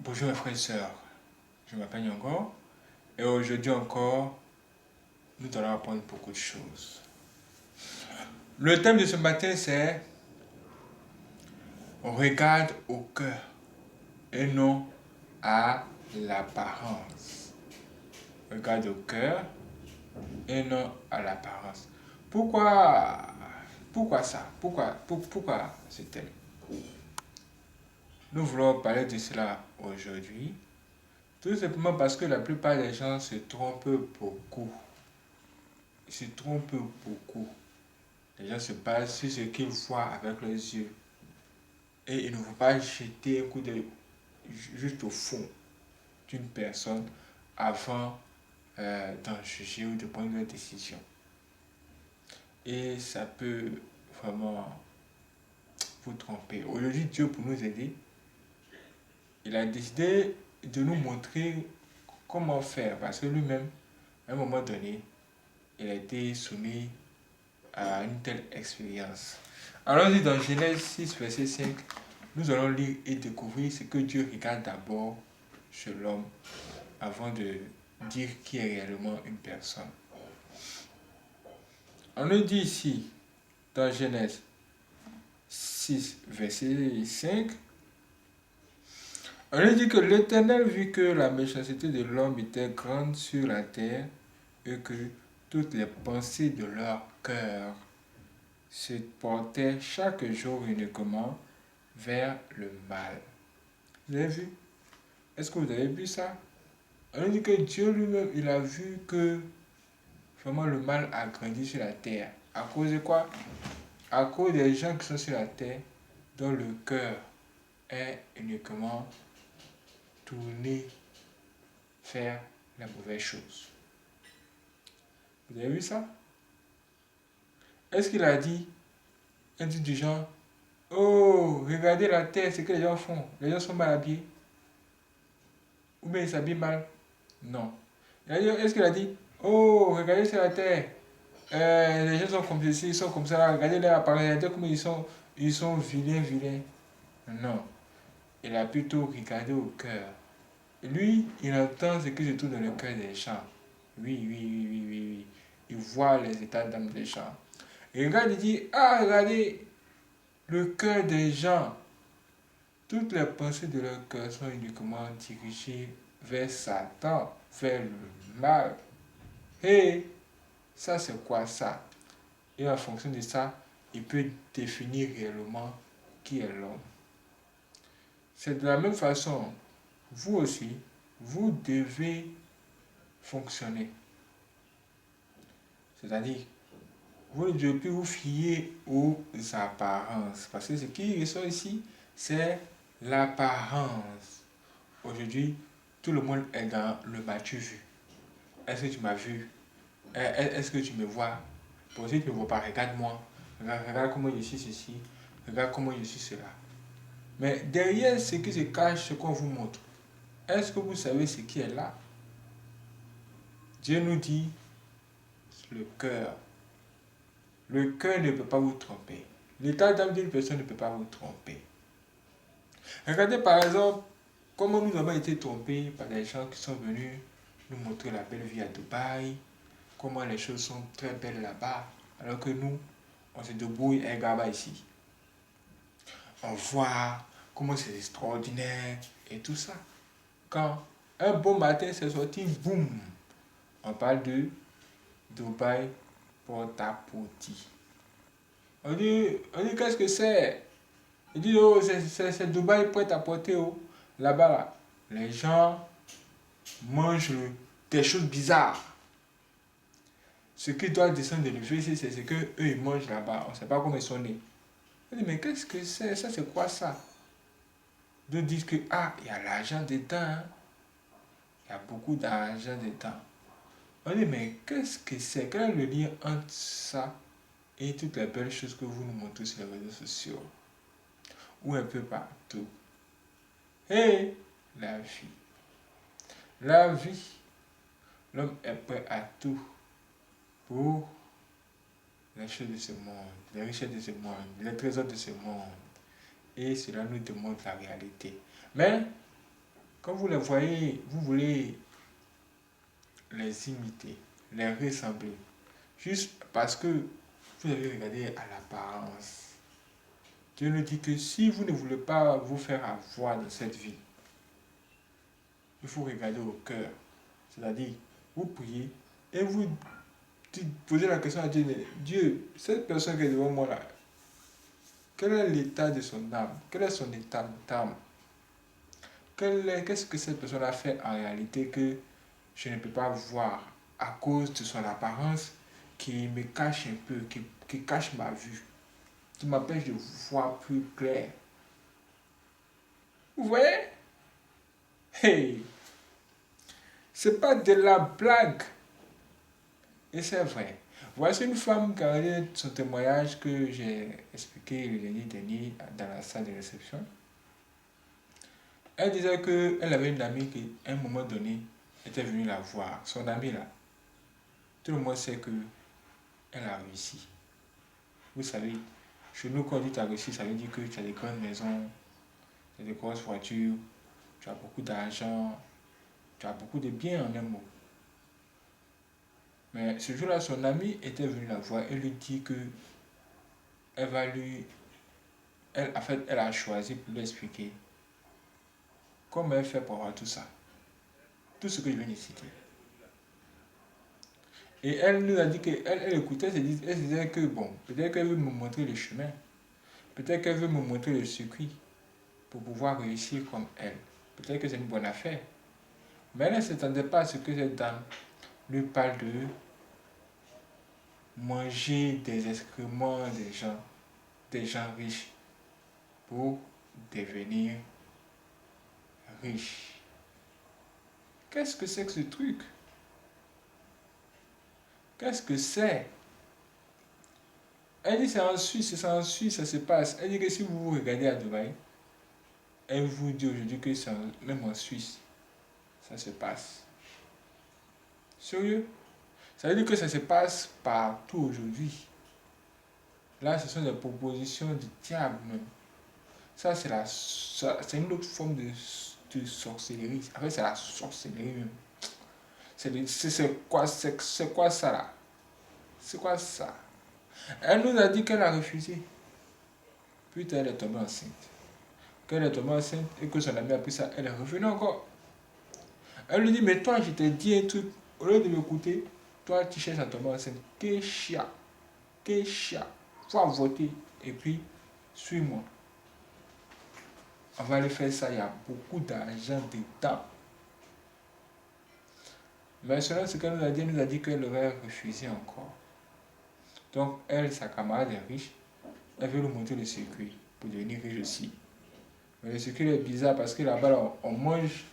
Bonjour mes frères et sœurs, je m'appelle Nyongo et aujourd'hui encore, nous allons apprendre beaucoup de choses. Le thème de ce matin c'est on regarde au cœur et non à l'apparence. Regarde au cœur et non à l'apparence. Pourquoi ça? Pourquoi ce thème? Nous voulons parler de cela aujourd'hui. Tout simplement parce que la plupart des gens se trompent beaucoup. Ils se trompent beaucoup. Les gens se basent sur ce qu'ils voient avec leurs yeux. Et ils ne vont pas jeter un coup d'œil juste au fond d'une personne avant d'en juger ou de prendre une décision. Et ça peut vraiment vous tromper. Aujourd'hui, Dieu, pour nous aider, il a décidé de nous montrer comment faire. Parce que lui-même, à un moment donné, il a été soumis à une telle expérience. Allons-y dans Genèse 6, verset 5. Nous allons lire et découvrir ce que Dieu regarde d'abord chez l'homme avant de dire qui est réellement une personne. On nous dit ici, dans Genèse 6, verset 5, on nous dit que l'Éternel vit que la méchanceté de l'homme était grande sur la terre et que toutes les pensées de leur cœur se portaient chaque jour uniquement vers le mal. Vous avez vu? Est-ce que vous avez vu ça? On dit que Dieu lui-même, il a vu que vraiment le mal a grandi sur la terre. À cause de quoi? À cause des gens qui sont sur la terre, dont le cœur est uniquement tourné vers la mauvaise chose. Vous avez vu ça? Est-ce qu'il a dit un truc du genre, oh, regardez la terre, ce que les gens font. Les gens sont mal habillés. Ou bien ils s'habillent mal. Non. Est-ce qu'il a dit, oh, regardez sur la terre, les gens sont comme ceci, ils sont comme ça, regardez leur appareil, regardez comment ils sont vilains, vilains. Non. Il a plutôt regardé au cœur. Lui, il entend ce qui se trouve dans le cœur des gens. Oui, oui, oui, oui, oui, oui. Il voit les états d'âme des gens. Et regarde, il dit, ah, regardez, le cœur des gens. Toutes les pensées de leur cœur sont uniquement dirigées vers Satan, vers le mal. Et ça, c'est quoi ça? Et en fonction de ça, il peut définir réellement qui est l'homme. C'est de la même façon, vous aussi, vous devez fonctionner. C'est-à-dire, vous ne devez plus vous fier aux apparences. Parce que ce qui ressort ici, c'est l'apparence. Aujourd'hui, tout le monde est dans le m'as-tu vu? Est-ce que tu m'as vu? Est-ce que tu me vois? Pour si tu ne me vois pas, regarde-moi. Regarde comment je suis ceci. Regarde comment je suis cela. Mais derrière ce qui se cache, ce qu'on vous montre, est-ce que vous savez ce qui est là? Dieu nous dit le cœur. Le cœur ne peut pas vous tromper. L'état d'âme d'une personne ne peut pas vous tromper. Regardez par exemple comment nous avons été trompés par des gens qui sont venus nous montrer la belle vie à Dubaï, comment les choses sont très belles là-bas, alors que nous, on se débrouille un gars ici. On voit comment c'est extraordinaire et tout ça. Quand un bon matin c'est sorti, boum, on parle de Dubaï porte-à-porte. On dit qu'est-ce que c'est? Il dit, oh, c'est Dubaï prêt-à-porter. Oh. Là-bas, là, les gens mangent des choses bizarres. Ce qui doit descendre de l'élevé, c'est ce que eux ils mangent là-bas. On ne sait pas comment ils sont nés. On dit, mais qu'est-ce que c'est? Ça, c'est quoi ça? D'autres disent que, ah, il y a l'argent dedans. Hein? Il y a beaucoup d'argent dedans. On dit, mais qu'est-ce que c'est? Quel est le lien entre ça et toutes les belles choses que vous nous montrez sur les réseaux sociaux? Ou un peu partout. Et la vie. La vie. L'homme est prêt à tout pour les choses de ce monde, les richesses de ce monde, les trésors de ce monde. Et cela nous démontre la réalité. Mais, Quand vous les voyez, vous voulez les imiter, les ressembler. Juste parce que vous avez regardé à l'apparence. Dieu nous dit que si vous ne voulez pas vous faire avoir dans cette vie, il faut regarder au cœur. C'est-à-dire, vous priez et vous posez la question à Dieu, Dieu, cette personne qui est devant moi là, quel est l'état de son âme? Quel est son état d'âme? Qu'est-ce que cette personne a fait en réalité que je ne peux pas voir à cause de son apparence qui me cache un peu, qui cache ma vue, qui m'empêche de voir plus clair. Vous voyez? Hey! C'est pas de la blague. Et c'est vrai. Voici une femme qui a dit son témoignage que j'ai expliqué le dernier dans la salle de réception. Elle disait qu'elle avait une amie qui, à un moment donné, était venue la voir. Son amie là. Tout le monde sait qu'elle a réussi. Vous savez, chez nous, quand on dit tu as réussi, ça veut dire que tu as des grandes maisons, tu as des grosses voitures, tu as beaucoup d'argent, tu as beaucoup de biens en un mot. Mais ce jour-là, son ami était venu la voir et lui dit que elle va lui. En fait, elle a choisi pour lui expliquer comment elle fait pour avoir tout ça. Tout ce que je viens de citer. Et elle nous a dit qu'elle écoutait, elle disait que bon, peut-être qu'elle veut me montrer le chemin. Peut-être qu'elle veut me montrer le circuit pour pouvoir réussir comme elle. Peut-être que c'est une bonne affaire. Mais elle ne s'attendait pas à ce que cette dame lui parle de manger des excréments des gens riches pour devenir riche. Qu'est-ce que c'est que ce truc? Qu'est-ce que c'est? Elle dit c'est en Suisse, ça se passe. Elle dit que si vous vous regardez à Dubaï, elle vous dit aujourd'hui que c'est même en Suisse, ça se passe. Sérieux? Ça veut dire que ça se passe partout aujourd'hui. Là, ce sont des propositions du diable même. Ça, c'est une autre forme de sorcellerie. En fait, c'est la sorcellerie même. C'est quoi ça là? C'est quoi ça? Elle nous a dit qu'elle a refusé. Puis elle est tombée enceinte. Quand elle est tombée enceinte et que son ami a pris ça, elle est revenue encore. Elle lui dit, mais toi, je t'ai dit un truc. Au lieu de m'écouter, toi, tu cherches à tomber enceinte. Que chia. Faut voter. Et puis, suis-moi. On va aller faire ça. Il y a beaucoup d'argent dedans. Mais selon ce qu'elle nous a dit qu'elle aurait refusé encore. Donc, elle, sa camarade est riche. Elle veut lui montrer le circuit pour devenir riche aussi. Mais le circuit est bizarre parce que là-bas, là, on mange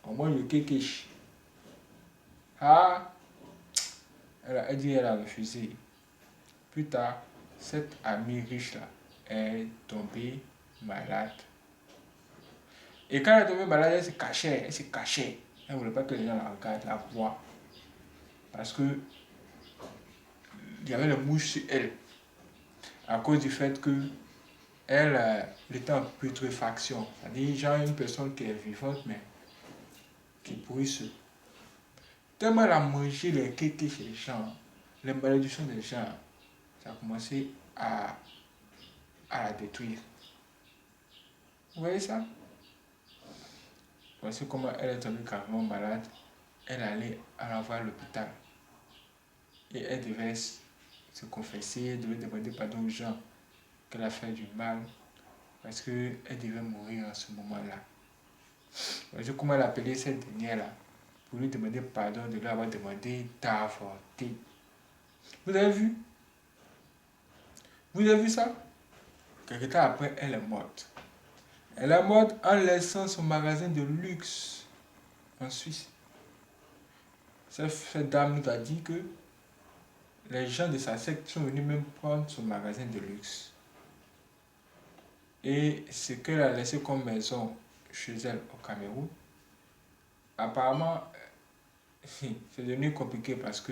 le kékéch. Ah, elle dit qu'elle a refusé. Plus tard, cette amie riche-là est tombée malade. Et quand elle est tombée malade, elle s'est cachée. Elle ne voulait pas que les gens la regardent, la voient. Parce que il y avait les mouches sur elle. À cause du fait que elle était en putréfaction. C'est-à-dire, genre une personne qui est vivante, mais qui pourrisse. Tellement elle a mangé les kékés chez les gens, les malédictions des gens, ça a commencé à la détruire. Vous voyez ça? Voici comment elle est tombée carrément malade. Elle allait à voir l'hôpital. Et elle devait se confesser, elle devait demander pardon aux gens qu'elle a fait du mal. Parce qu'elle devait mourir en ce moment-là. Voici comment elle a appelé cette dernière-là pour lui demander pardon de lui avoir demandé d'avorter. Vous avez vu? Vous avez vu ça? Quelque temps après, elle est morte. Elle est morte en laissant son magasin de luxe en Suisse. Cette dame nous a dit que les gens de sa secte sont venus même prendre son magasin de luxe. Et ce qu'elle a laissé comme maison chez elle au Cameroun, apparemment, c'est devenu compliqué parce que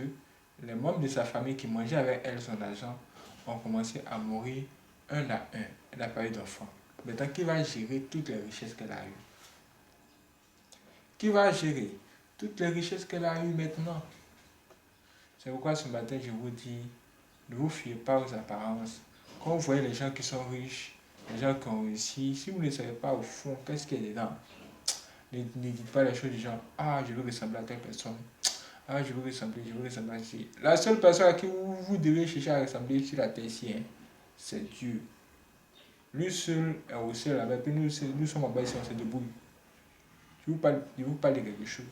les membres de sa famille qui mangeaient avec elle son argent ont commencé à mourir un à un. Elle n'a pas eu d'enfant. Maintenant, qui va gérer toutes les richesses qu'elle a eues? qui va gérer toutes les richesses qu'elle a eues maintenant. C'est pourquoi ce matin, je vous dis, ne vous fiez pas aux apparences. Quand vous voyez les gens qui sont riches, les gens qui ont réussi, si vous ne savez pas au fond qu'est-ce qu'il y a dedans, ne dites pas les choses du genre, ah, je veux ressembler à telle personne. Ah, je veux ressembler à ci. La seule personne à qui vous devez chercher à ressembler sur la terre ici, hein, c'est Dieu. Lui seul est au ciel avec, puis nous sommes en bas ici, on se débrouille. Je vous parle de quelque chose.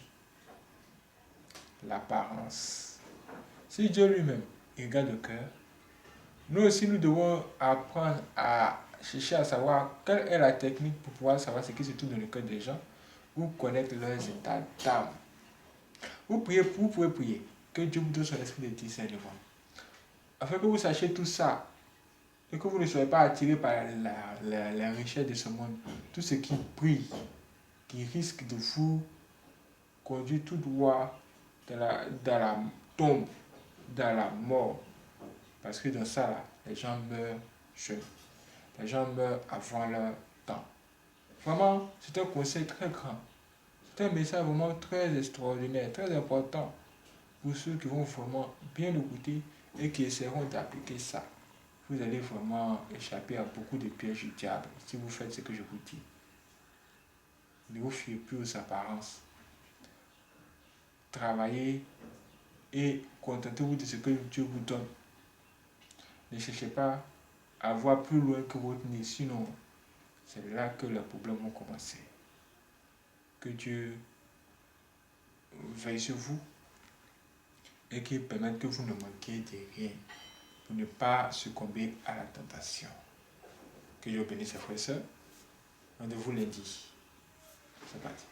L'apparence. Si Dieu lui-même regarde le cœur, nous aussi nous devons apprendre à chercher à savoir quelle est la technique pour pouvoir savoir ce qui se trouve dans le cœur des gens ou connaître leurs états d'âme. Vous pouvez prier que Dieu vous donne son esprit de discernement. Afin que vous sachiez tout ça et que vous ne soyez pas attiré par la richesse de ce monde. Tout ce qui brille, qui risque de vous conduire tout droit dans la tombe, dans la mort. Parce que dans ça, là, les gens meurent jeunes. Les gens meurent avant leur temps. Vraiment, c'est un conseil très grand. C'est un message vraiment très extraordinaire, très important pour ceux qui vont vraiment bien écouter et qui essaieront d'appliquer ça. Vous allez vraiment échapper à beaucoup de pièges du diable si vous faites ce que je vous dis. Ne vous fiez plus aux apparences. Travaillez et contentez-vous de ce que Dieu vous donne. Ne cherchez pas à voir plus loin que votre nez, sinon c'est là que les problèmes vont commencer. Que Dieu veille sur vous et qu'il permette que vous ne manquiez de rien pour ne pas succomber à la tentation. Que Dieu bénisse ses frères et sœurs. Rendez-vous lundi. C'est parti.